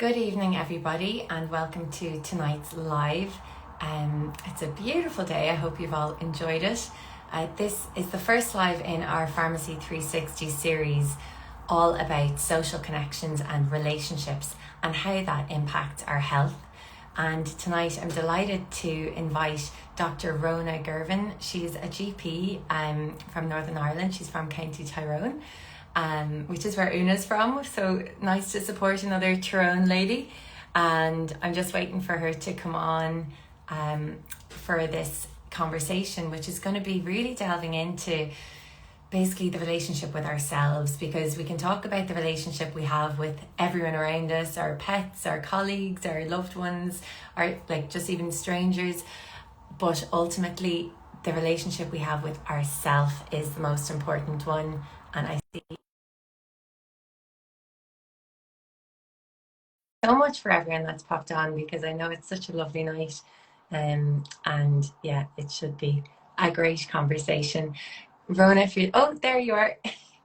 Good evening, everybody, and welcome to tonight's live. It's a beautiful day. I hope you've all enjoyed it. This is the first live in our Pharmacy 360 series, all about social connections and relationships and how that impacts our health. And tonight I'm delighted to invite Dr. Róna Girvan. She's a GP from Northern Ireland. She's from County Tyrone. Which is where Una's from, so nice to support another Tyrone lady. And I'm just waiting for her to come on for this conversation, which is going to be really delving into basically the relationship with ourselves, because we can talk about the relationship we have with everyone around us, our pets, our colleagues, our loved ones, or like just even strangers, but ultimately the relationship we have with ourself is the most important one. And I see so much for everyone that's popped on, because I know it's such a lovely night. And yeah, it should be a great conversation. Rona, if you, oh, there you are.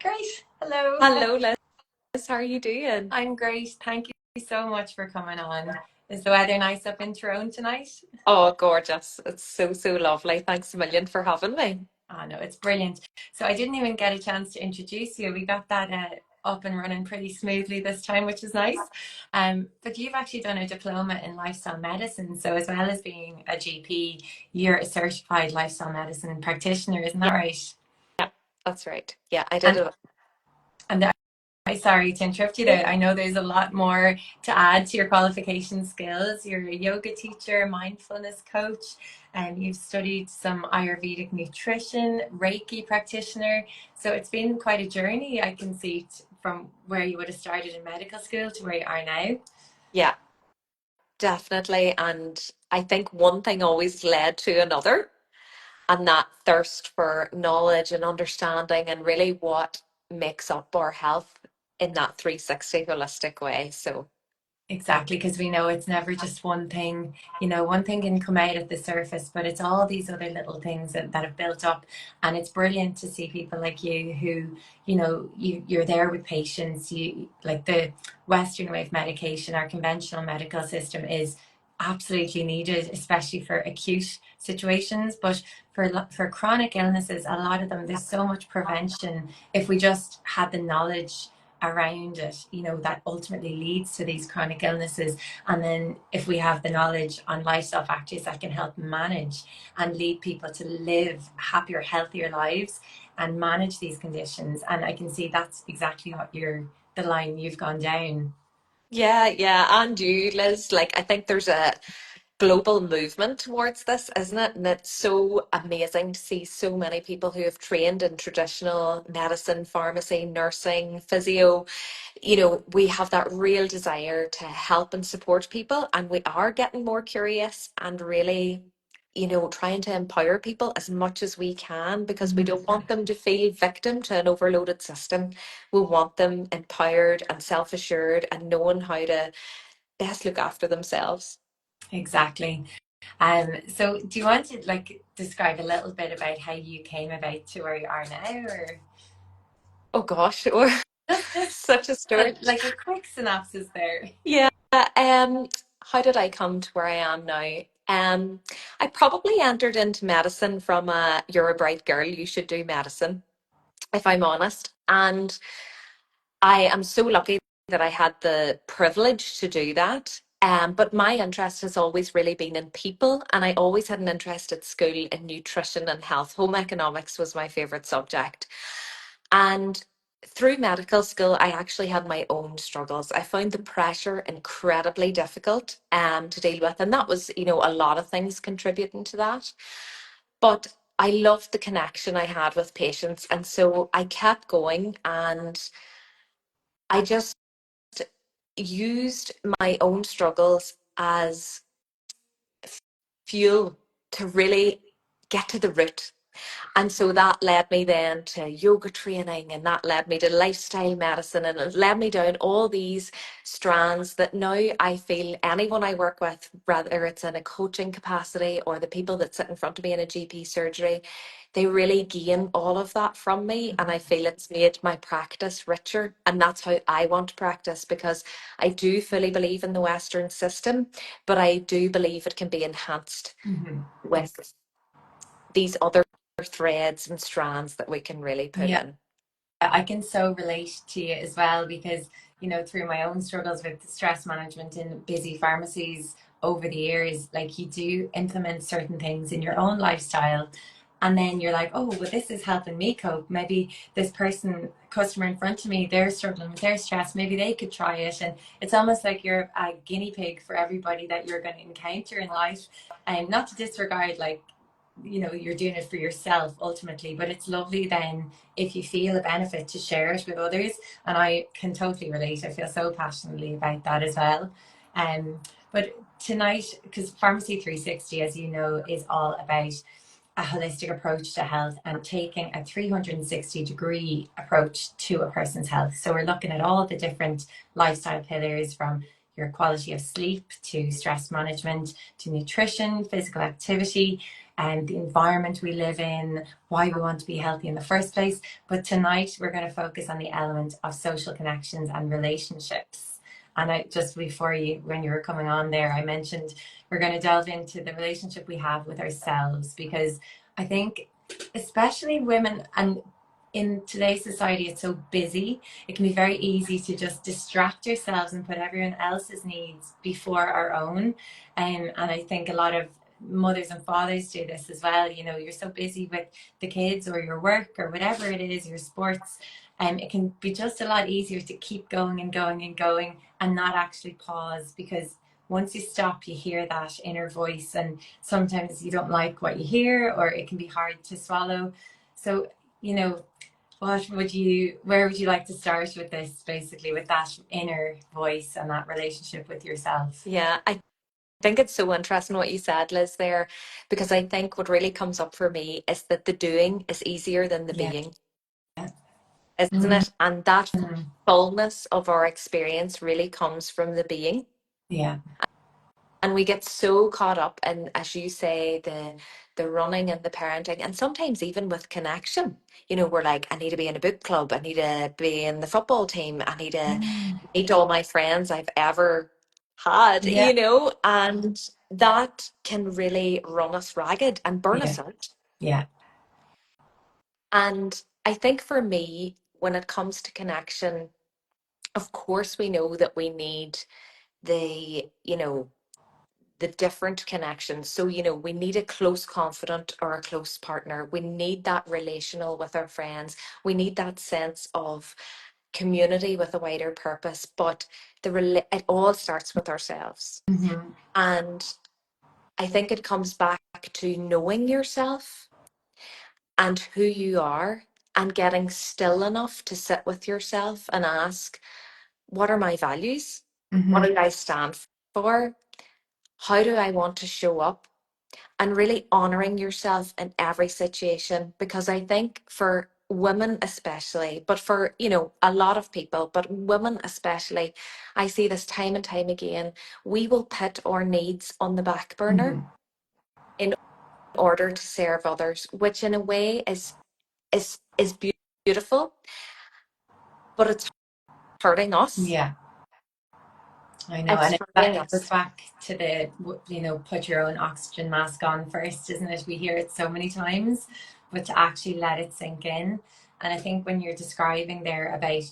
Great. Hello. Hello, Liz. How are you doing? I'm great. Thank you so much for coming on. Is the weather nice up in Tyrone tonight? Oh, gorgeous. It's so lovely. Thanks a million for having me. Oh, no, it's brilliant. So I didn't even get a chance to introduce you. We got that up and running pretty smoothly this time, which is nice. But you've actually done a diploma in lifestyle medicine. So as well as being a GP, you're a certified lifestyle medicine practitioner, isn't that Yeah, right? yeah, that's right. Yeah, I did And it. and I'm sorry to interrupt you there. I know there's a lot more to add to your qualification skills. You're a yoga teacher, mindfulness coach, and you've studied some Ayurvedic nutrition, Reiki practitioner. So it's been quite a journey, I can see, from where you would have started in medical school to where you are now. Yeah, definitely. And I think one thing always led to another, and that thirst for knowledge and understanding and really what makes up our health in that 360 holistic way. So, Exactly, because we know it's never just one thing. One thing can come out at the surface, but it's all these other little things that have built up. And it's brilliant to see people like you who, you're there with patients. You like the Western way of medication, our conventional medical system is absolutely needed, especially for acute situations. But for chronic illnesses, a lot of them, there's so much prevention if we just had the knowledge around it, that ultimately leads to these chronic illnesses. And then if we have the knowledge on lifestyle factors that can help manage and lead people to live happier, healthier lives and manage these conditions. And I can see that's exactly what the line you've gone down. yeah. And you, Liz, like, I think there's a global movement towards this, isn't it? And it's so amazing to see so many people who have trained in traditional medicine, pharmacy, nursing, physio. We have that real desire to help and support people, and we are getting more curious and really, trying to empower people as much as we can, because we don't want them to feel victim to an overloaded system. We want them empowered and self-assured and knowing how to best look after themselves. Exactly. So do you want to like describe a little bit about how you came about to where you are now, or Oh gosh, or just such a story. like a quick synopsis there? Yeah. How did I come to where I am now? I probably entered into medicine from a you're a bright girl, you should do medicine, if I'm honest. And I am so lucky that I had the privilege to do that. But my interest has always really been in people, and I always had an interest at school in nutrition and health. Home economics was my favorite subject. And through medical school, I actually had my own struggles. I found the pressure incredibly difficult to deal with. And that was, a lot of things contributing to that. But I loved the connection I had with patients. And so I kept going, and I just used my own struggles as fuel to really get to the root. And so that led me then to yoga training, and that led me to lifestyle medicine, and it led me down all these strands that now I feel anyone I work with, whether it's in a coaching capacity or the people that sit in front of me in a GP surgery, they really gain all of that from me. And I feel it's made my practice richer. And that's how I want to practice, because I do fully believe in the Western system, but I do believe it can be enhanced Hmm. with these other threads and strands that we can really pull Yeah. in. I can so relate to you as well because, through my own struggles with stress management in busy pharmacies over the years, like you do implement certain things in your own lifestyle. And then you're like, oh, well, this is helping me cope. Maybe this customer in front of me, they're struggling with their stress. Maybe they could try it. And it's almost like you're a guinea pig for everybody that you're going to encounter in life. And not to disregard, like, you're doing it for yourself ultimately, but it's lovely then if you feel a benefit to share it with others. And I can totally relate. I feel so passionately about that as well. But tonight, because Pharmacy 360, as you know, is all about a holistic approach to health and taking a 360-degree approach to a person's health. So we're looking at all the different lifestyle pillars, from your quality of sleep to stress management to nutrition, physical activity, and the environment we live in, why we want to be healthy in the first place. But tonight we're going to focus on the element of social connections and relationships. And I just before when you were coming on there, I mentioned we're going to delve into the relationship we have with ourselves, because I think, especially women, and in today's society, it's so busy, it can be very easy to just distract ourselves and put everyone else's needs before our own. And I think a lot of mothers and fathers do this as well. You're so busy with the kids or your work or whatever it is, your sports, and it can be just a lot easier to keep going and going and going and not actually pause, because once you stop, you hear that inner voice, and sometimes you don't like what you hear, or it can be hard to swallow. So, where would you like to start with this, basically, with that inner voice and that relationship with yourself? Yeah, I think it's so interesting what you said, Liz, there, because I think what really comes up for me is that the doing is easier than the Yeah. being, isn't Mhm. it? And that fullness of our experience really comes from the being. Yeah. And we get so caught up in, as you say, the running and the parenting, and sometimes even with connection. We're like, I need to be in a book club, I need to be in the football team, I need to Mm. meet all my friends I've ever had, Yeah. and that can really run us ragged and burn Yeah. us out. Yeah. And I think for me, when it comes to connection, of course we know that we need the different connections. So, we need a close confidant or a close partner. We need that relational with our friends. We need that sense of community with a wider purpose. But it all starts with ourselves. Hmm. And I think it comes back to knowing yourself and who you are, and getting still enough to sit with yourself and ask, what are my values? What Hmm. do I stand for? How do I want to show up? And really honoring yourself in every situation, because I think for women especially, but for a lot of people, but women especially, I see this time and time again, we will put our needs on the back burner Hmm. in order to serve others, which in a way is beautiful, but it's hurting us. Yeah. I know, It's and hurting it goes us. back to the, put your own oxygen mask on first, isn't it? We hear it so many times, but to actually let it sink in. And I think when you're describing there about,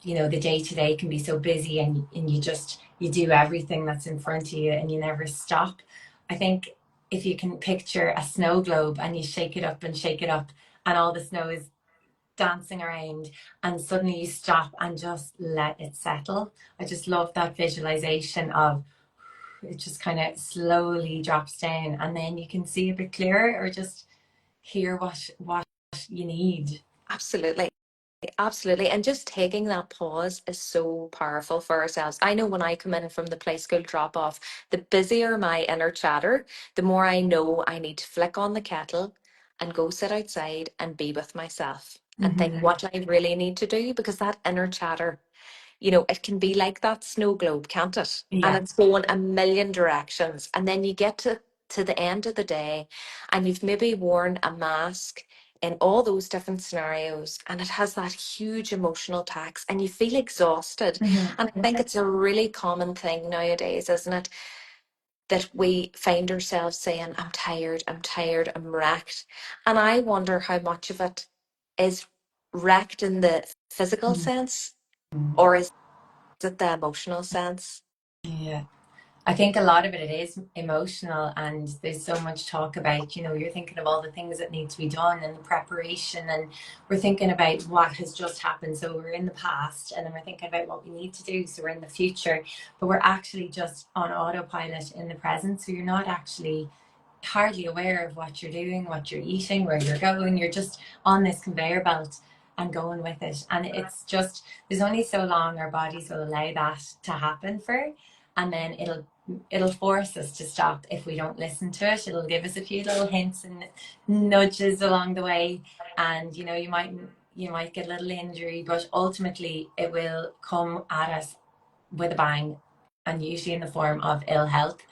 the day to day can be so busy, and you do everything that's in front of you and you never stop. I think if you can picture a snow globe and you shake it up and shake it up, and all the snow is dancing around, and suddenly you stop and just let it settle. I just love that visualization of it just kind of slowly drops down, and then you can see a bit clearer, or just hear what you need. Absolutely. Absolutely. And just taking that pause is so powerful for ourselves. I know when I come in from the play school drop off, the busier my inner chatter, the more I know I need to flick on the kettle and go sit outside and be with myself and think Hmm. what I really need to do, because that inner chatter, it can be like that snow globe, can't it? And Yeah. it's going a million directions. And then you get to the end of the day and you've maybe worn a mask in all those different scenarios, and it has that huge emotional tax and you feel exhausted. Hmm. And I think it's a really common thing nowadays, isn't it? That we find ourselves saying, I'm tired, I'm wrecked. And I wonder how much of it is wrecked in the physical sense, or is it the emotional sense? Yeah. I think a lot of it is emotional, and there's so much talk about, you're thinking of all the things that need to be done and the preparation, and we're thinking about what has just happened. So we're in the past, and then we're thinking about what we need to do. So we're in the future, but we're actually just on autopilot in the present. So you're not actually hardly aware of what you're doing, what you're eating, where you're going. You're just on this conveyor belt and going with it. And it's just, there's only so long our bodies will allow that to happen for. And then it'll force us to stop if we don't listen to it. It'll give us a few little hints and nudges along the way. And you might get a little injury, but ultimately it will come at us with a bang, and usually in the form of ill health.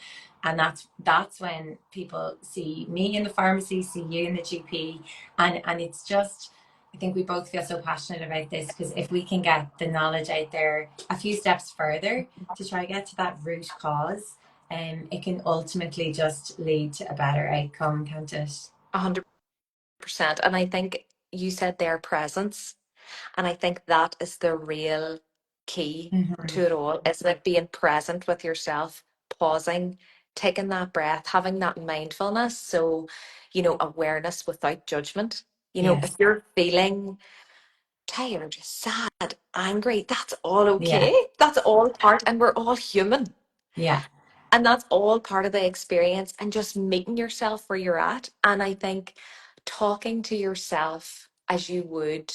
And that's when people see me in the pharmacy, see you in the GP, and it's just, I think we both feel so passionate about this, because if we can get the knowledge out there a few steps further to try get to that root cause, it can ultimately just lead to a better outcome, can't it? 100%. And I think you said their presence. And I think that is the real key Hmm. to it all, isn't it? Being present with yourself, pausing, taking that breath, having that mindfulness. So, awareness without judgment. Yes. If you're feeling tired, sad, angry, that's all Yeah. okay. That's all part, and we're all human. Yeah. And that's all part of the experience, and just meeting yourself where you're at. And I think talking to yourself as you would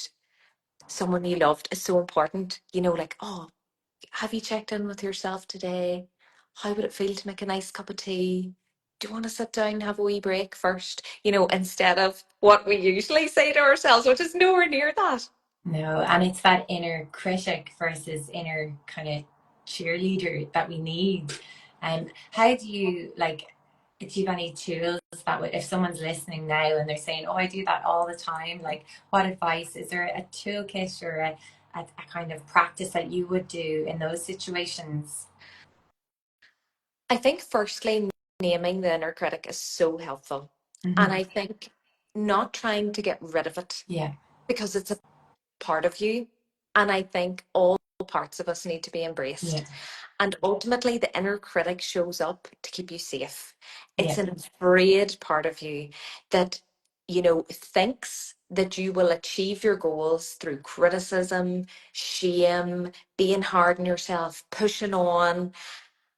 someone you loved is so important. Like, oh, have you checked in with yourself today? How would it feel to make a nice cup of tea? Do you want to sit down and have a wee break first? Instead of what we usually say to ourselves, which is nowhere near that. No, and it's that inner critic versus inner kind of cheerleader that we need. And how do you like? Do you have any tools that would, if someone's listening now and they're saying, "Oh, I do that all the time," like what advice is there? A toolkit or a kind of practice that you would do in those situations? I think, firstly, naming the inner critic is so helpful. And Hmm. I think not trying to get rid of it, Yeah. because it's a part of you. And I think all parts of us need to be Yeah. embraced. And ultimately, the inner critic shows up to keep you safe. It's Yeah. an afraid part of you that, thinks that you will achieve your goals through criticism, shame, being hard on yourself, pushing on.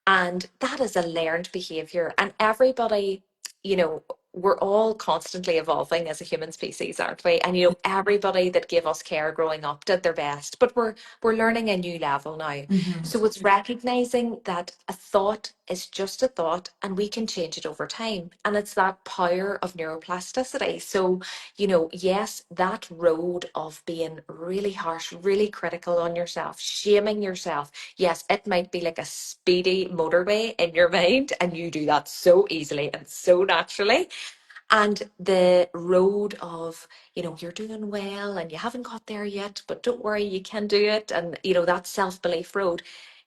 And that is a learned behavior. And everybody, you know, we're all constantly evolving as a human species, aren't we? And everybody that gave us care growing up did their best, but we're learning a new level now. Hmm. So it's recognizing that a thought is just a thought and we can change it over time. And it's that power of neuroplasticity. So, yes, that road of being really harsh, really critical on yourself, shaming yourself, yes, it might be like a speedy motorway in your mind, and you do that so easily and so naturally. And the road of, you're doing well and you haven't got there yet, but don't worry, you can do it. And, that self belief road,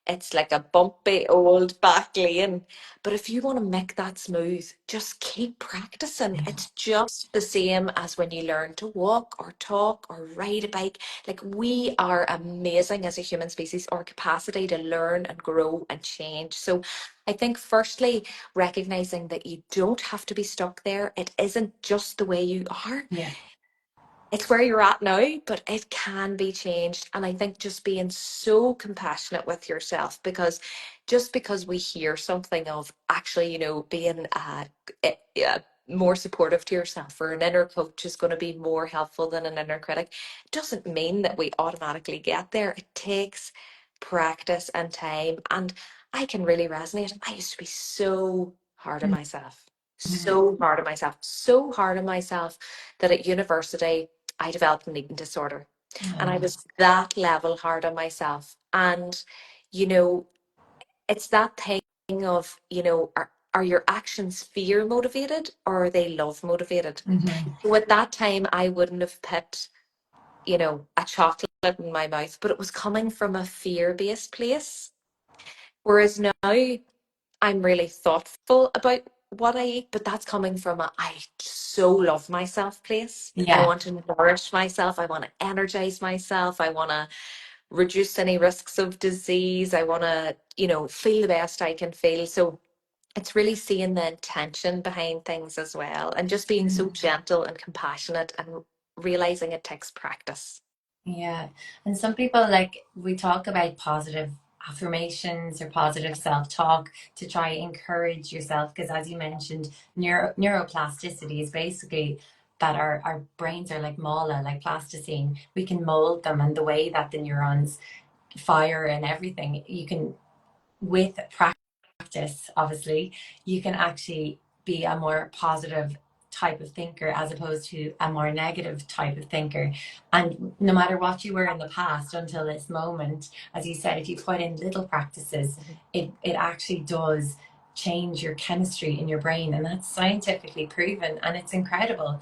it's like a bumpy old back lane. But if you want to make that smooth, just keep practicing. Yeah. It's just the same as when you learn to walk or talk or ride a bike. Like, we are amazing as a human species, our capacity to learn and grow and change. So I think, firstly, recognizing that you don't have to be stuck there. It isn't just the way you are. Yeah. It's where you're at now, but it can be changed. And I think just being so compassionate with yourself, because just because we hear something of actually, being more supportive to yourself, or an inner coach is going to be more helpful than an inner critic, doesn't mean that we automatically get there. It takes practice and time. And I can really resonate. I used to be so hard on myself. Mhm. So hard on myself that at university I developed an eating disorder. And I Oh, was that level hard on myself. And, you know, it's that thing of, are your actions fear motivated or are they love motivated? mhm. So at that time, I wouldn't have put, a chocolate in my mouth, but it was coming from a fear based place. Whereas now I'm really thoughtful about what I eat, but that's coming from a I so love myself place. I Yeah, want to nourish myself. I want to energize myself. I want to reduce any risks of disease. I want to, feel the best I can feel. So it's really seeing the intention behind things as well and just being so gentle and compassionate and realizing it takes practice. yeah. And some people, like, we talk about positive affirmations or positive self-talk to try encourage yourself because, as you mentioned, neuroplasticity is basically that our brains are like mala, like plasticine. We can mold them, and the way that the neurons fire and everything, you can, with practice, obviously, you can actually be a more positive type of thinker as opposed to a more negative type of thinker. And no matter what you were in the past until this moment, as you said, if you put in little practices, Mhm. it actually does change your chemistry in your brain, and that's scientifically proven, and it's incredible.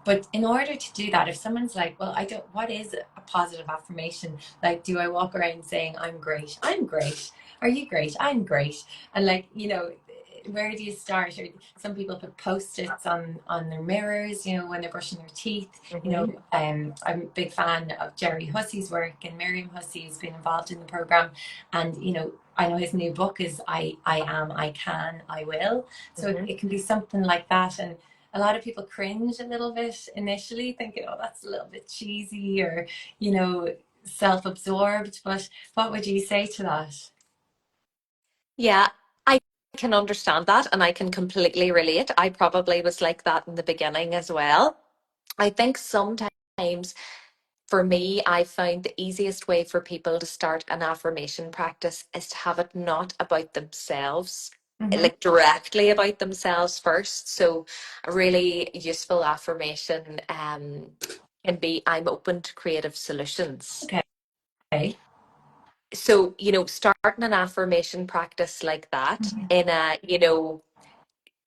But in order to do that, if someone's like, well, I don't, what is a positive affirmation? Like, do I walk around saying I'm great, I'm great, are you great, I'm great, and, like, where do you start? Or some people put post-its on their mirrors, when they're brushing their teeth. Mhm. I'm a big fan of Jerry Hussey's work, and Miriam Hussey has been involved in the program, and I know his new book is I am, I can, I will. So it, Mhm. it can be something like that. And a lot of people cringe a little bit initially, thinking, oh, that's a little bit cheesy or, self-absorbed. But what would you say to that? Yeah, I can understand that and I can completely relate. I probably was like that in the beginning as well. I think sometimes for me, I found the easiest way for people to start an affirmation practice is to have it not about themselves, Hmm. like directly about themselves first. So a really useful affirmation can be I'm open to creative solutions. Okay. So, starting an affirmation practice like that Hmm. in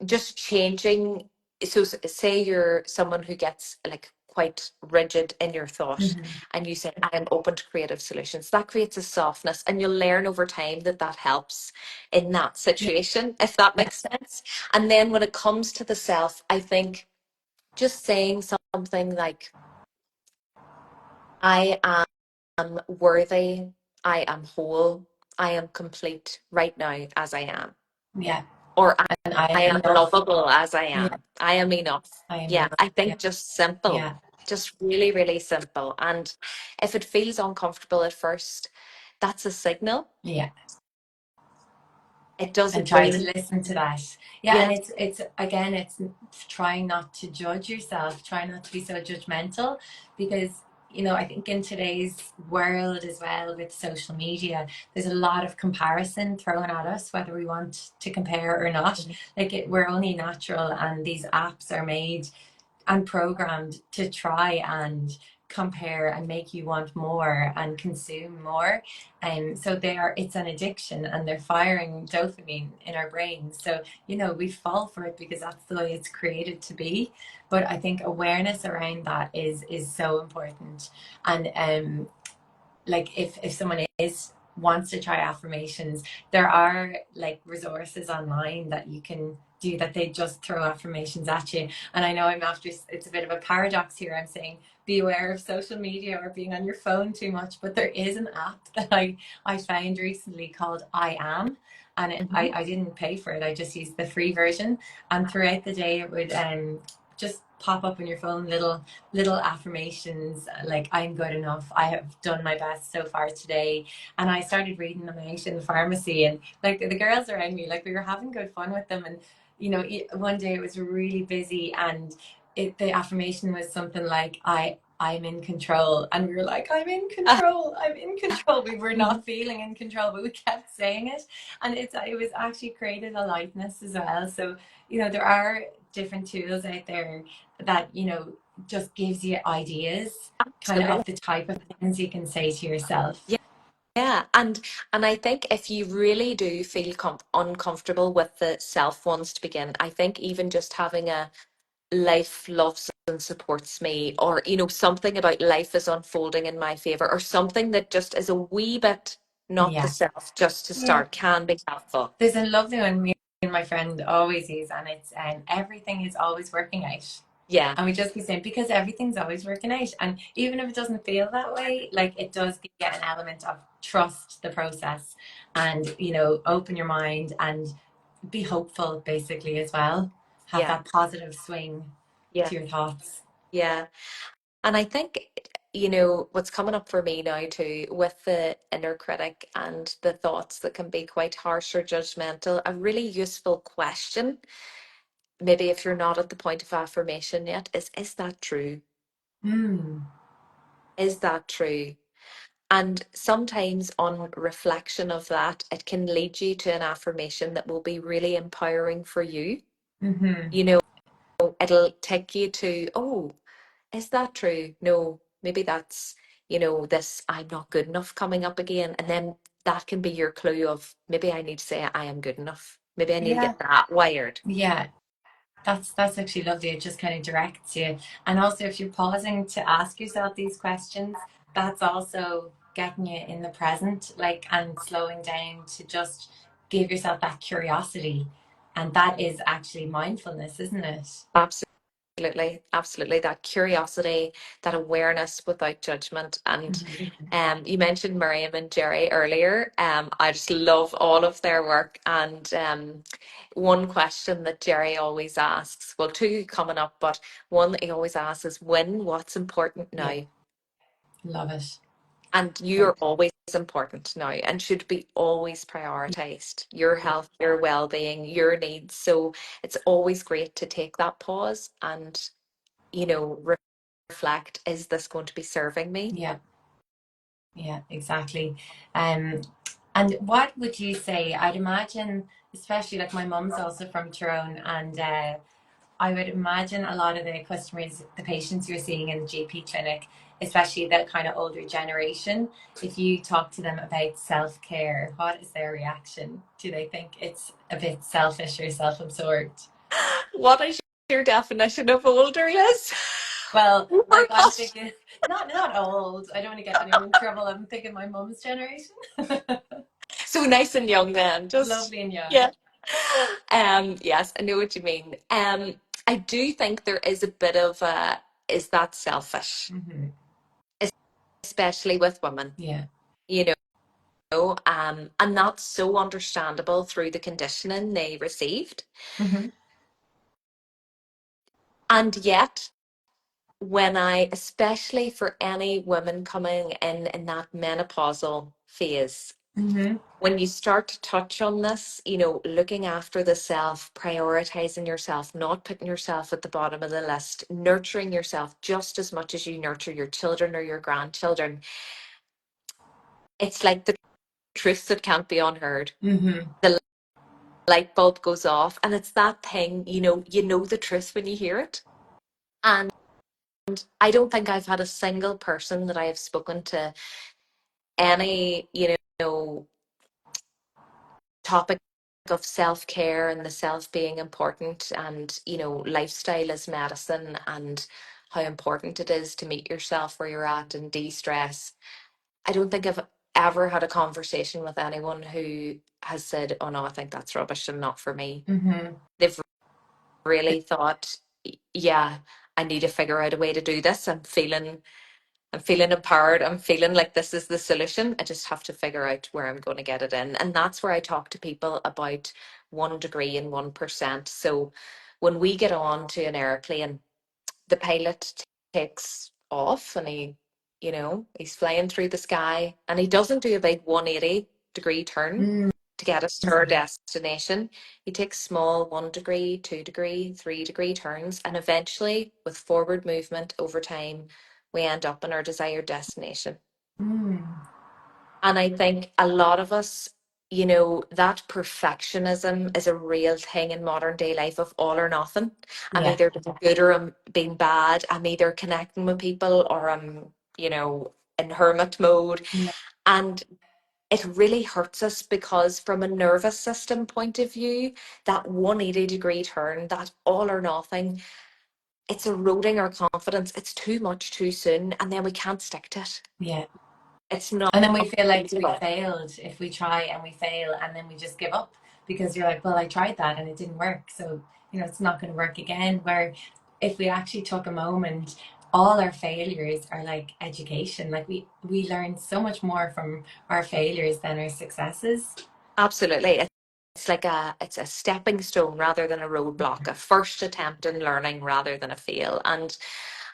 just changing. So say you're someone who gets like quite rigid in your thought Hmm. and you say I'm open to creative solutions, that creates a softness and you'll learn over time that that helps in that Yeah. situation, if that makes sense. And then when it comes to the self, I think just saying something like I am worthy, I am whole, I am complete right now as I am, Yeah. or And I I am am enough. lovable as I Yeah. am. I am enough. I am Yeah, enough. I Yeah. think just simple, Yeah. just really, really simple. And if it feels uncomfortable at first, that's a signal. Yeah. It And doesn't try to mean, listen to that. Yeah, and yeah. it's again, it's trying not to judge yourself, try not to be so judgmental, because I think in today's world as well, with social media, there's a lot of comparison thrown at us, whether we want to compare or not. Like, we're only natural, and these apps are made and programmed to try and compare and make you want more and consume more. And so it's an addiction, and they're firing dopamine in our brains. So we fall for it because that's the way it's created to be. But I think awareness around that is so important. And like, if someone is wants to try affirmations, there are like resources online that you can do, that they just throw affirmations at you. And I know it's a bit of a paradox here. I'm saying be aware of social media or being on your phone too much, but there is an app that I found recently called I Am, and Mhm. I didn't pay for it. I just used the free version, and throughout the day it would just pop up on your phone little affirmations, like I'm good enough, I have done my best so far today. And I started reading them out in the pharmacy, and like the girls around me, like we were having good fun with them. And one day it was really busy, and the affirmation was something like, I'm in control. And we were like, I'm in control, I'm in control. We were not feeling in control, but we kept saying it. And it was actually created a lightness as well. So, there are different tools out there that, just gives you ideas kind of Absolutely. the type of things you can say to yourself. Yeah, and I think if you really do feel uncomfortable with the self ones to begin, I think even just having a life loves and supports me, or something about life is unfolding in my favor, or something that just is a wee bit not the Yeah. self, just to Yeah. start, can be helpful. There's a lovely one me and my friend always use, and it's everything is always working out. Yeah, And we just keep saying, because everything's always working out. And even if it doesn't feel that way, like, it does get an element of trust the process, and, open your mind and be hopeful, basically, as well. Have yeah, that positive swing yeah, to your thoughts. yeah. And I think, what's coming up for me now too, with the inner critic and the thoughts that can be quite harsh or judgmental, a really useful question, maybe if you're not at the point of affirmation yet, is that true? Mm. Is that true? And sometimes on reflection of that, it can lead you to an affirmation that will be really empowering for you. Mm-hmm. You know, it'll take you to, oh, is that true? No, maybe that's, this I'm not good enough coming up again. And then that can be your clue of, maybe I need to say I am good enough. Maybe I need to Yeah. get that wired. Yeah. That's actually lovely. It just kind of directs you. And also, if you're pausing to ask yourself these questions, that's also getting you in the present, like, and slowing down to just give yourself that curiosity. And that is actually mindfulness, isn't it? Absolutely, absolutely. That curiosity, that awareness without judgment. And Mhm. you mentioned Miriam and Jerry earlier. I just love all of their work. And one question that Jerry always asks, well, two coming up, but one that he always asks is, when, what's important Yeah, now? love it. And you're always important now and should be always prioritized. Your health, your well-being, your needs. So it's always great to take that pause and, reflect, is this going to be serving me? Yeah, yeah, exactly. Um, and what would you say? I'd imagine, especially, like, my mum's also from Tyrone, and I would imagine a lot of the customers, the patients you're seeing in the GP clinic, especially that kind of older generation, if you talk to them about self care, what is their reaction? Do they think it's a bit selfish or self absorbed? What is your definition of older, Liz? Well, Or like, I'm not? thinking, not old. I don't want to get anyone in trouble. I'm thinking my mum's generation. So nice and young then, just Lovely and young. yeah. Yes, I know what you mean. I do think there is a bit of a, is that selfish? Hmm. Especially with women, Yeah. you and that's so understandable through the conditioning they received. Hmm. And yet, when I, especially for any women coming in that menopausal phase, Hmm. when you start to touch on this, looking after the self, prioritizing yourself, not putting yourself at the bottom of the list, nurturing yourself just as much as you nurture your children or your grandchildren, it's like the truth that can't be unheard. Hmm. The light bulb goes off, and it's that thing, you know the truth when you hear it. And I don't think I've had a single person that I have spoken to any, topic of self-care and the self being important, and lifestyle is medicine, and how important it is to meet yourself where you're at and de-stress. I don't think I've ever had a conversation with anyone who has said, oh no, I think that's rubbish and not for me. Hmm. They've really thought, yeah, I need to figure out a way to do this. I'm feeling empowered. I'm feeling like this is the solution. I just have to figure out where I'm going to get it in. And that's where I talk to people about 1 degree and 1%. So when we get on to an airplane, the pilot takes off, and he's flying through the sky, and he doesn't do a big 180-degree turn Mm. to get us to our destination. He takes small 1 degree, 2 degree, 3 degree turns, and eventually, with forward movement over time, we end up in our desired destination. Mm. And I think a lot of us, that perfectionism is a real thing in modern day life of all or nothing. I'm Yeah. either being good or I'm being bad. I'm either connecting with people or I'm in hermit mode. Yeah. And it really hurts us because from a nervous system point of view, that 180-degree turn, that all or nothing, it's eroding our confidence. It's too much too soon, and then we can't stick to it. Yeah. It's not And then we feel like we feasible. failed if we try and we fail, and then we just give up because you're like, well, I tried that and it didn't work. So, it's not going to work again. Where if we actually took a moment, all our failures are like education. Like we learn so much more from our failures than our successes. Absolutely. It's a stepping stone rather than a roadblock, a first attempt in learning rather than a fail. And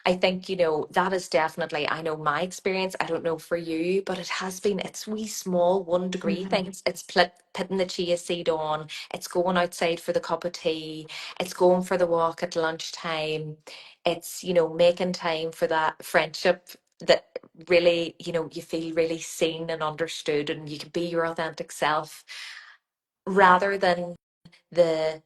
I think, that is definitely, I know my experience, I don't know for you, but it's wee small 1 degree Mhm. things. It's putting the chia seed on, it's going outside for the cup of tea, it's going for the walk at lunchtime, it's making time for that friendship that really, you feel really seen and understood and you can be your authentic self rather than the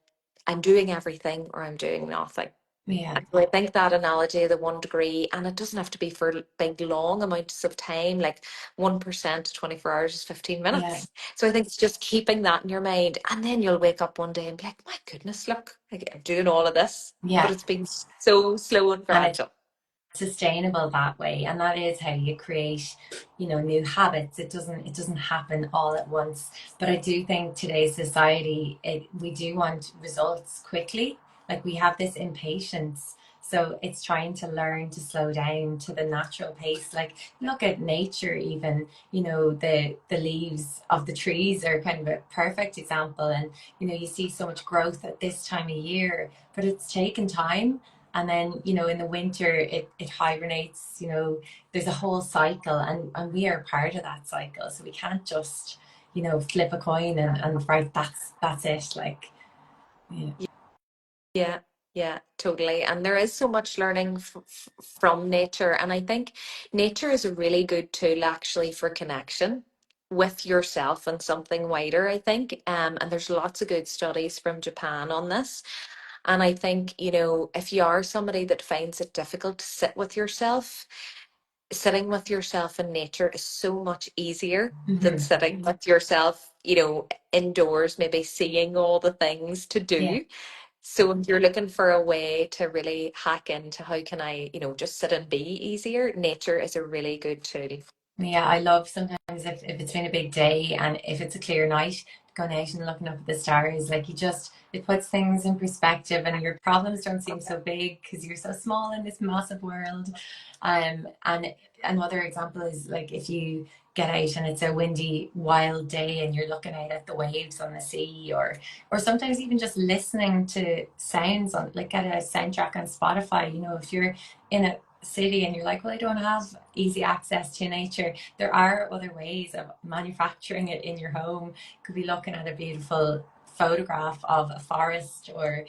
I'm doing everything or I'm doing nothing. Yeah. And so I think that analogy of the 1 degree, and it doesn't have to be for big long amounts of time, like 1% to 24 hours is 15 Yeah. minutes. So I think it's just keeping that in your mind. And then you'll wake up one day and be like, my goodness, look, I'm doing all of this. But Yeah. it's been so slow and And it's gradual. sustainable that way, and that is how you create new habits. It doesn't happen all at once, but I do think today's society, we do want results quickly. Like, we have this impatience, so it's trying to learn to slow down to the natural pace. Like, look at nature. Even the leaves of the trees are kind of a perfect example, and you see so much growth at this time of year, but it's taken time. And then in the winter it hibernates. There's a whole cycle, and we are part of that cycle, so we can't just flip a coin and right, that's it. Like, yeah. Yeah, yeah, totally. And there is so much learning from nature. And I think nature is a really good tool actually for connection with yourself and something wider, I think. And there's lots of good studies from Japan on this. And I think, if you are somebody that finds it difficult to sit with yourself, sitting with yourself in nature is so much easier than Hmm. sitting with yourself, indoors, maybe seeing all the things to Yeah. do. So if you're looking for a way to really hack into how can I, just sit and be easier, nature is a really good tool. Yeah, I love sometimes if it's been a big day and if it's a clear night, going out and looking up at the stars. Like, it puts things in perspective, and your problems don't seem so big because you're so small in this massive world. And another example is, like, if you get out and it's a windy, wild day and you're looking out at the waves on the sea, or sometimes even just listening to sounds on, like, get a soundtrack on Spotify. If you're in a city and you're like, well, I don't have easy access to nature, there are other ways of manufacturing it in your home. Could be looking at a beautiful photograph of a forest, or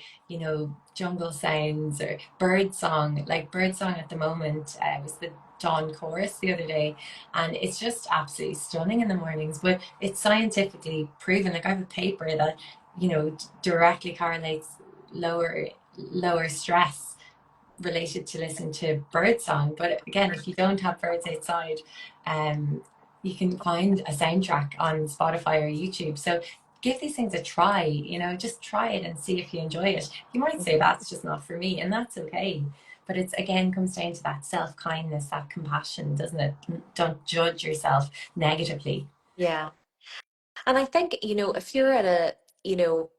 jungle sounds, or bird song. Like, bird song at the moment was the dawn chorus the other day, and it's just absolutely stunning in the mornings. But it's scientifically proven. Like, I have a paper that directly correlates lower stress related to listen to bird song. But again, if you don't have birds outside, um, you can find a soundtrack on Spotify or YouTube. So give these things a try. Just try it and see if you enjoy it. You might say that's just not for me, and that's okay. But it's, again, comes down to that self kindness, that compassion, doesn't it? Don't judge yourself negatively. Yeah. And I think, if you're at you know,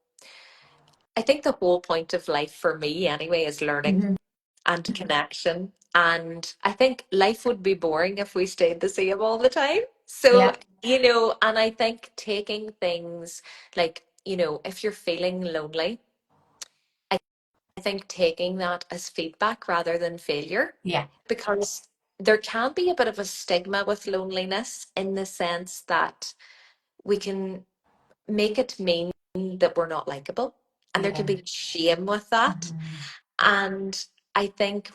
I think the whole point of life for me anyway is learning Hmm. and connection. And I think life would be boring if we stayed the same all the time. So, Yeah. and I think taking things like, if you're feeling lonely, I think taking that as feedback rather than failure, Yeah. because there can be a bit of a stigma with loneliness in the sense that we can make it mean that we're not likable. And there can Yeah. be shame with that. Hmm. And I think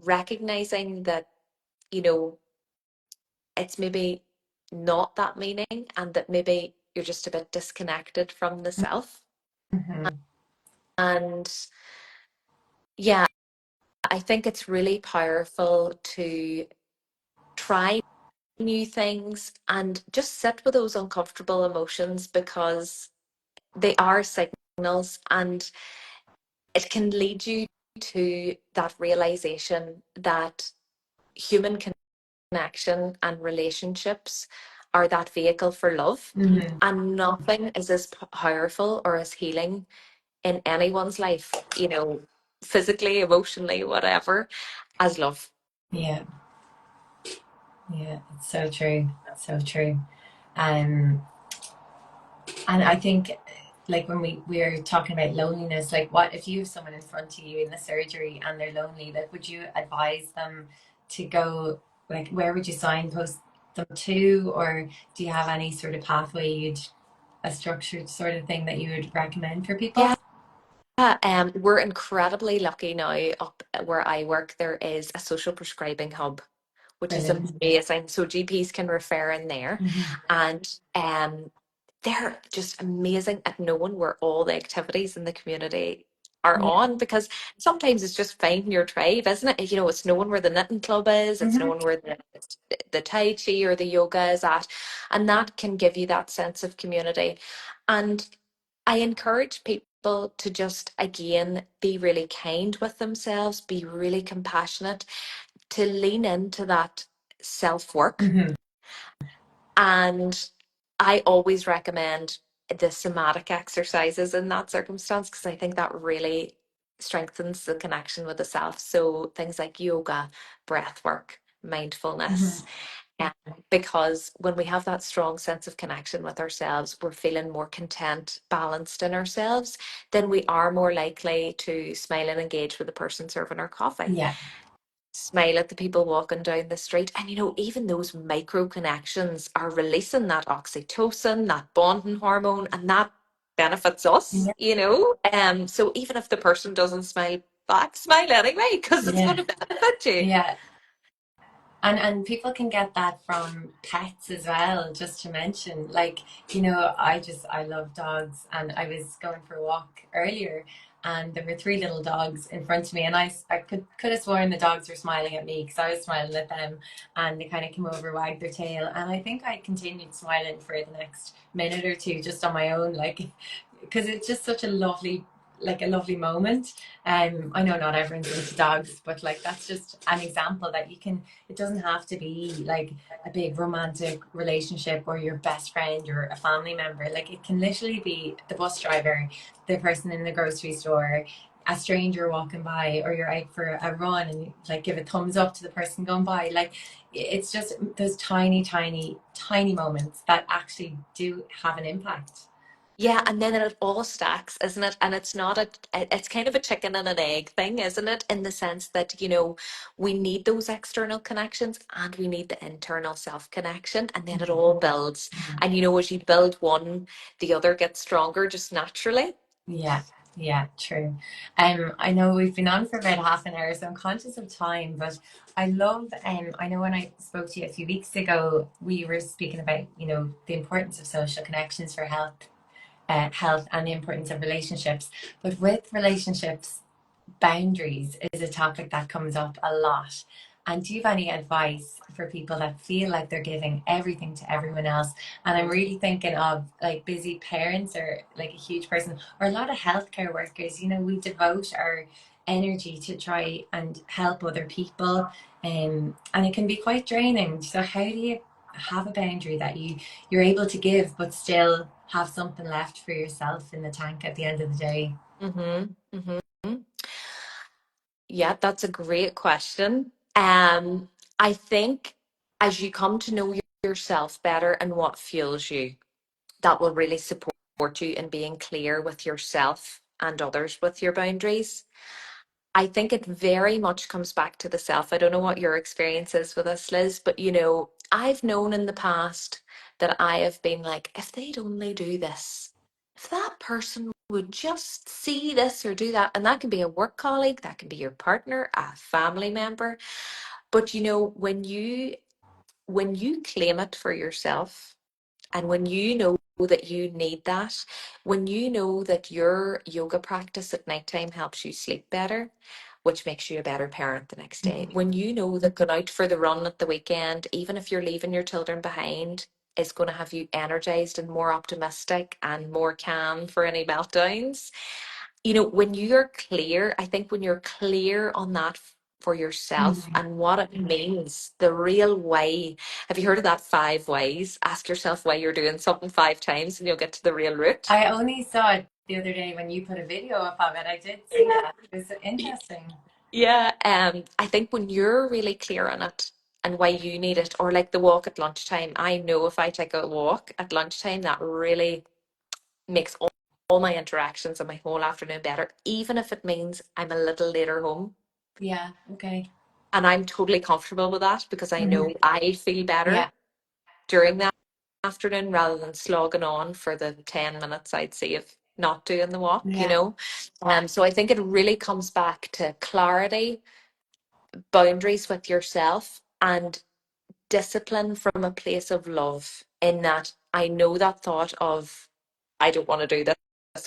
recognizing that you know, it's maybe not that meaning, and that maybe you're just a bit disconnected from the self. Mm-hmm. And yeah, I think it's really powerful to try new things and just sit with those uncomfortable emotions, because they are signals, and it can lead you to that realization that human connection and relationships are that vehicle for love. Mm-hmm. And nothing is as powerful or as healing in anyone's life, physically, emotionally, whatever, as love. Yeah, yeah, it's so true. So true. Um, and I think, like when we're talking about loneliness, like what if you have someone in front of you in the surgery and they're lonely? Like, would you advise them to go? Like, where would you signpost them to, or do you have any sort of pathway a structured sort of thing that you would recommend for people? Yeah, we're incredibly lucky now. Up where I work, there is a social prescribing hub, which is Brilliant. amazing. So GPs can refer in there, Mm-hmm. and they're just amazing at knowing where all the activities in the community are Yeah. on, because sometimes it's just finding your tribe, isn't it? It's knowing where the knitting club is, it's Mm-hmm. knowing where the Tai Chi or the yoga is at, and that can give you that sense of community. And I encourage people to just, again, be really kind with themselves, be really compassionate, to lean into that self work. Mm-hmm. And I always recommend the somatic exercises in that circumstance, because I think that really strengthens the connection with the self. So things like yoga, breath work, Mm-hmm. mindfulness. um, because when we have that strong sense of connection with ourselves, we're feeling more content, balanced in ourselves, then we are more likely to smile and engage with the person serving our coffee, Yeah. smile at the people walking down the street. And even those micro connections are releasing that oxytocin, that bonding hormone, and that benefits us, Yeah. so even if the person doesn't smile back, smile anyway, because it's going Yeah. to benefit you. Yeah. And people can get that from pets as well, just to mention. Like, I love dogs, and I was going for a walk earlier, and there were three little dogs in front of me, and I could have sworn the dogs were smiling at me because I was smiling at them, and they kind of came over, wagged their tail, and I think I continued smiling for the next minute or two just on my own, like, because it's just such a lovely moment. I know not everyone's into dogs, but like that's just an example that you can, it doesn't have to be like a big romantic relationship or your best friend or a family member. Like it can literally be the bus driver, the person in the grocery store, a stranger walking by, or you're out for a run and you like give a thumbs up to the person going by. Like it's just those tiny, tiny, tiny moments that actually do have an impact. Yeah, and then it all stacks, isn't it? And it's kind of a chicken and an egg thing, isn't it? In the sense that, we need those external connections and we need the internal self connection, and then it all builds. And, as you build one, the other gets stronger just naturally. Yeah, yeah, true. I know we've been on for about half an hour, so I'm conscious of time, but I know when I spoke to you a few weeks ago, we were speaking about, the importance of social connections for health and the importance of relationships. But with relationships, boundaries is a topic that comes up a lot. And do you have any advice for people that feel like they're giving everything to everyone else? And I'm really thinking of like busy parents or like a huge person or a lot of healthcare workers. We devote our energy to try and help other people. And it can be quite draining. So how do you have a boundary that you're able to give but still have something left for yourself in the tank at the end of the day? Mm-hmm. Mm-hmm. Yeah, that's a great question. I think as you come to know yourself better and what fuels you, that will really support you in being clear with yourself and others with your boundaries. I think it very much comes back to the self. I don't know what your experience is with this, Liz, but I've known in the past that I have been like, if they'd only do this, if that person would just see this or do that, and that can be a work colleague, that can be your partner, a family member. But when you claim it for yourself, and when you know that you need that, when you know that your yoga practice at nighttime helps you sleep better, which makes you a better parent the next day, Mhm. when you know that going out for the run at the weekend, even if you're leaving your children behind, is going to have you energized and more optimistic and more calm for any meltdowns. When you're clear, I think when you're clear on that for yourself Mhm. and what it means, the real why. Have you heard of that 5 whys? Ask yourself why you're doing something 5 times and you'll get to the real root. I only saw it the other day when you put a video up of it. I did see that. It was interesting. Yeah. I think when you're really clear on it and why you need it, or like the walk at lunchtime, I know if I take a walk at lunchtime, that really makes all my interactions and my whole afternoon better, even if it means I'm a little later home. Yeah. Okay. And I'm totally comfortable with that because I Mhm. know I feel Yeah. better during that afternoon rather than slogging on for the 10 minutes I'd say of not doing the walk. Yeah. So I think it really comes back to clarity, boundaries with yourself, and discipline from a place of love, in that I know that thought of I don't want to do this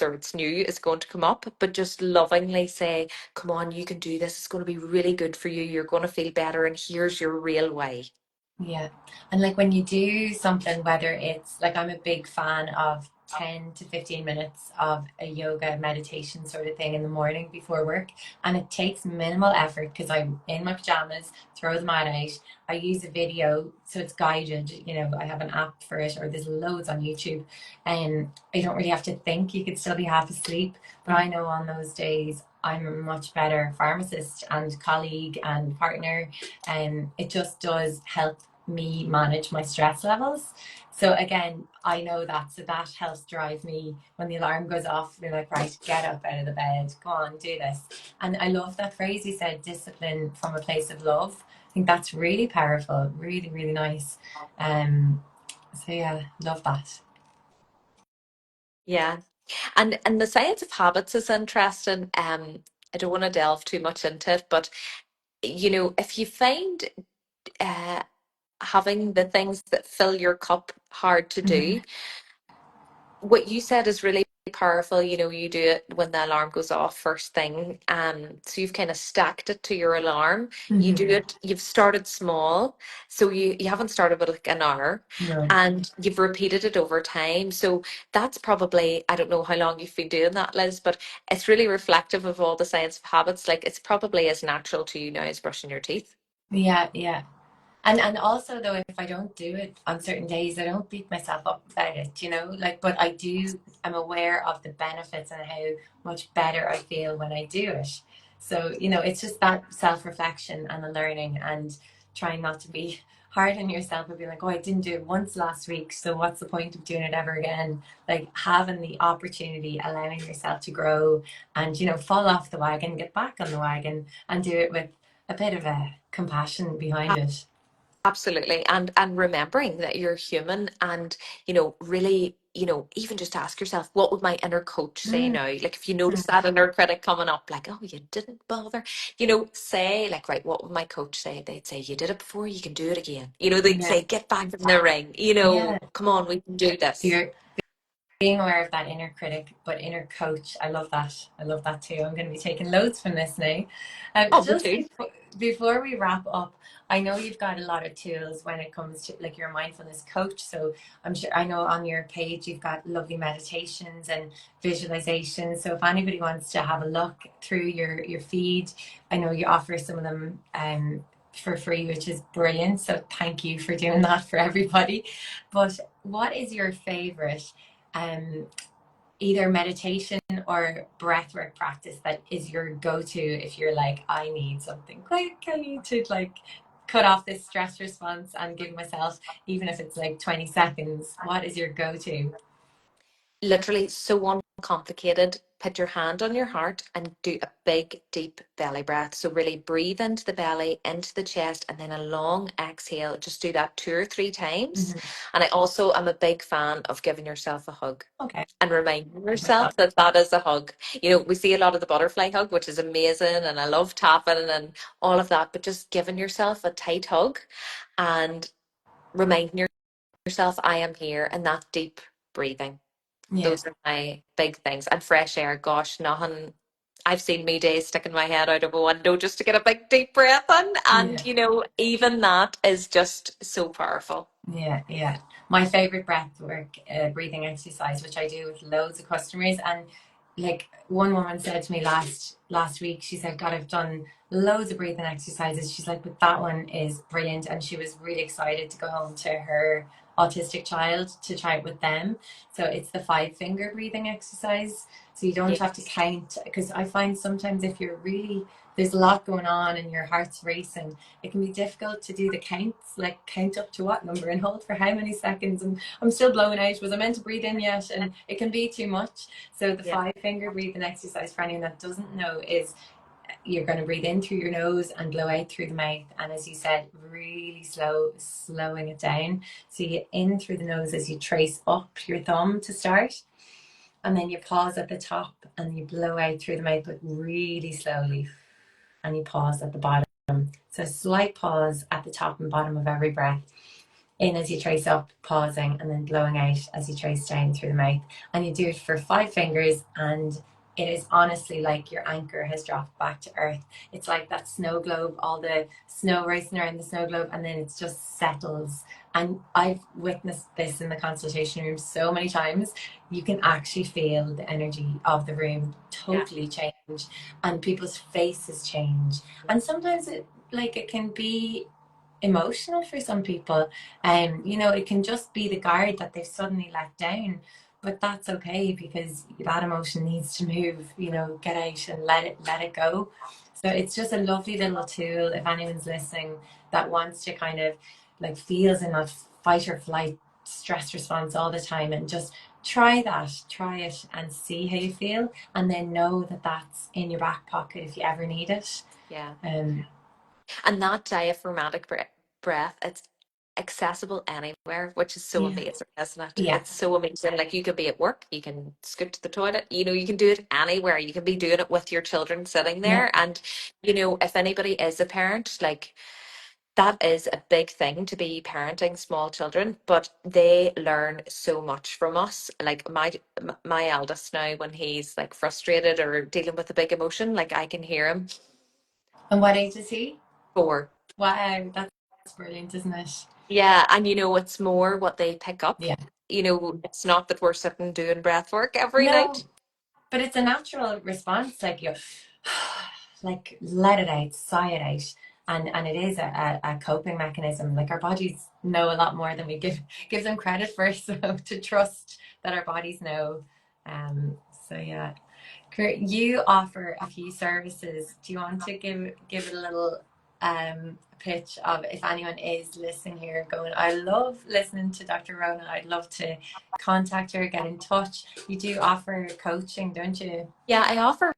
or it's new is going to come up, but just lovingly say, come on, you can do this. It's going to be really good for you. You're going to feel better. And here's your real way. Yeah. And like when you do something, whether it's like I'm a big fan of 10 to 15 minutes of a yoga meditation sort of thing in the morning before work. And it takes minimal effort because I'm in my pajamas, throw the mat out. I use a video, so it's guided. I have an app for it, or there's loads on YouTube. And I don't really have to think. You could still be half asleep. But I know on those days, I'm a much better pharmacist and colleague and partner, and it just does help me manage my stress levels. So again, I know that, so that helps drive me when the alarm goes off. We're like, right, get up out of the bed, go on, do this. And I love that phrase you said, discipline from a place of love. I think that's really powerful, really, really nice. um so yeah, love that. Yeah. And the science of habits is interesting. I don't want to delve too much into it, but if you find uh, having the things that fill your cup hard to Hmm. do, what you said is really powerful. You do it when the alarm goes off first thing. So you've kind of stacked it to your alarm. You do Hmm. it, you've started small. So you haven't started with like an hour, No. and you've repeated it over time. So that's probably, I don't know how long you've been doing that, Liz, but it's really reflective of all the science of habits. Like it's probably as natural to you now as brushing your teeth. Yeah, yeah. And also though, if I don't do it on certain days, I don't beat myself up about it. Like, but I'm aware of the benefits and how much better I feel when I do it. So, it's just that self-reflection and the learning, and trying not to be hard on yourself and be like, oh, I didn't do it once last week, so what's the point of doing it ever again? Like having the opportunity, allowing yourself to grow and, fall off the wagon, get back on the wagon and do it with a bit of a compassion behind it. Absolutely. And remembering that you're human, and really, even just ask yourself, what would my inner coach say Mm. now? Like if you notice that inner critic coming up, like, oh, you didn't bother, say like, right, what would my coach say? They'd say, you did it before, you can do it again. They'd Yeah, say, get back in the ring, yeah. come on, we can do So this. you're being aware of that inner critic, but inner coach. I love that. I love that too. I'm going to be taking loads from this now. Oh, me Just too. before we wrap up, I know you've got a lot of tools when it comes to like your mindfulness coach. So I'm sure I know on your page you've got lovely meditations and visualizations. So if anybody wants to have a look through your feed, I know you offer some of them for free, which is brilliant. So thank you for doing that for everybody. But what is your favorite um, either meditation or breathwork practice that is your go-to if you're like, I need something quick, I need to like cut off this stress response and give myself, even if it's like 20 seconds, what is your go-to? Literally so uncomplicated. put your hand on your heart and do a big, deep belly breath. So really breathe into the belly, into the chest, and then a long exhale. Just do that 2 or 3 times. Hmm. And I also am a big fan of giving yourself a hug Okay. and reminding Like that. yourself that that is a hug. We see a lot of the butterfly hug, which is amazing, and I love tapping and all of that, but just giving yourself a tight hug and reminding yourself, I am here, and that deep breathing. Yeah. Those are my big things. And fresh air, gosh, nothing. I've seen me days sticking my head out of a window just to get a big deep breath in. And, Yeah. even that is just so powerful. Yeah, yeah. My favorite breath work, breathing exercise, which I do with loads of customers, and like one woman said to me last week, she said, "God, I've done loads of breathing exercises." She's like, "But that one is brilliant," and she was really excited to go home to her autistic child to try it with them. So it's the 5 finger breathing exercise. So you don't have to Yes. count, because I find sometimes if you're really there's a lot going on and your heart's racing, it can be difficult to do the counts, like count up to what number and hold for how many seconds. And I'm still blowing out. Was I meant to breathe in yet? And it can be too much. So the Yeah. 5 finger breathing exercise, for anyone that doesn't know, is you're going to breathe in through your nose and blow out through the mouth. And as you said, really slowing it down. So you in through the nose as you trace up your thumb to start. And then you pause at the top and you blow out through the mouth, but really slowly. And you pause at the bottom. So a slight pause at the top and bottom of every breath. In as you trace up, pausing, and then blowing out as you trace down through the mouth. And you do it for 5 fingers, and it is honestly like your anchor has dropped back to earth. It's like that snow globe, all the snow racing around the snow globe, and then it just settles. And I've witnessed this in the consultation room so many times. You can actually feel the energy of the room Yeah. totally change, and people's faces change. And sometimes it can be emotional for some people. It can just be the guard that they've suddenly let down. But that's okay, because that emotion needs to move, get out and let it go. So it's just a lovely little tool if anyone's listening that wants to kind of like feels in that fight or flight stress response all the time, and just try it and see how you feel, and then know that that's in your back pocket if you ever need it. Yeah. um And that diaphragmatic breath, it's accessible anywhere, which is so yeah, amazing, isn't it? yeah, It's so amazing. Like you can be at work, you can scoot to the toilet, you can do it anywhere. You can be doing it with your children sitting yeah. there. And, if anybody is a parent, like that is a big thing to be parenting small children, but they learn so much from us. Like my eldest now, when he's like frustrated or dealing with a big emotion, like I can hear him. And what age is he? Four. Wow, that's brilliant, isn't it? Yeah, and it's more what they pick up. Yeah. It's not that we're sitting doing breath work every No, night. but it's a natural response. Like you, like let it out, sigh it out, and it is a coping mechanism. Like our bodies know a lot more than we give them credit for. So to trust that our bodies know. Um. So yeah. Great. You offer a few services. Do you want to give it a little pitch of, if anyone is listening here going, I love listening to Dr. Róna, I'd love to contact her, get in touch. You do offer coaching, don't you? Yeah, I offer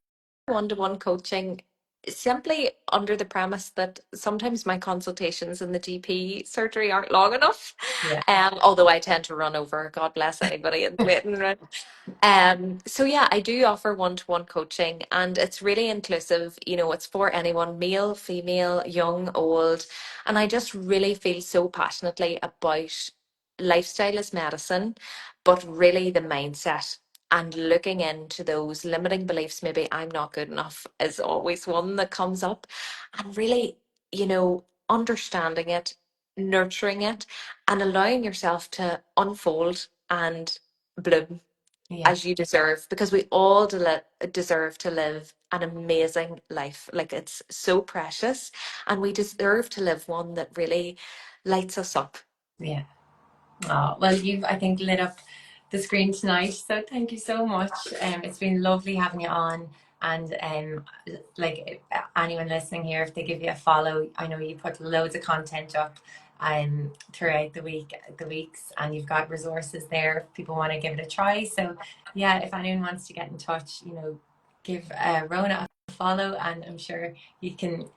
one-to-one coaching simply under the premise that sometimes my consultations in the GP surgery aren't long enough. Yeah. Although I tend to run over, God bless anybody in the waiting room. So yeah, I do offer one-to-one coaching, and it's really inclusive. It's for anyone, male, female, young, old. And I just really feel so passionately about lifestyle as medicine, but really the mindset and looking into those limiting beliefs. Maybe I'm not good enough is always one that comes up, and really, understanding it, nurturing it, and allowing yourself to unfold and bloom Yeah. as you deserve, because we all deserve to live an amazing life. Like it's so precious, and we deserve to live one that really lights us up. Yeah. Oh, well, you've, I think, lit up the screen tonight. So thank you so much. It's been lovely having you on. And like anyone listening here, if they give you a follow, I know you put loads of content up, throughout the weeks, and you've got resources there if people want to give it a try. So yeah, if anyone wants to get in touch, give Rona a follow, and I'm sure you can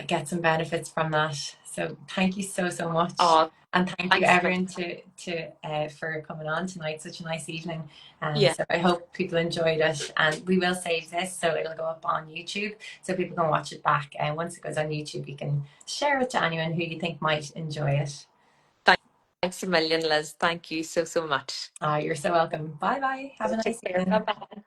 get some benefits from that. So thank you so much. Oh, And thank you thanks a million. everyone for coming on tonight. Such a nice evening. Yeah, So I hope people enjoyed it, and we will save this so it'll go up on YouTube so people can watch it back. And once it goes on YouTube, you can share it to anyone who you think might enjoy it. thanks a million, Liz. Thank you so much. You're so welcome. Bye bye. Have a Take nice care. Bye evening. bye.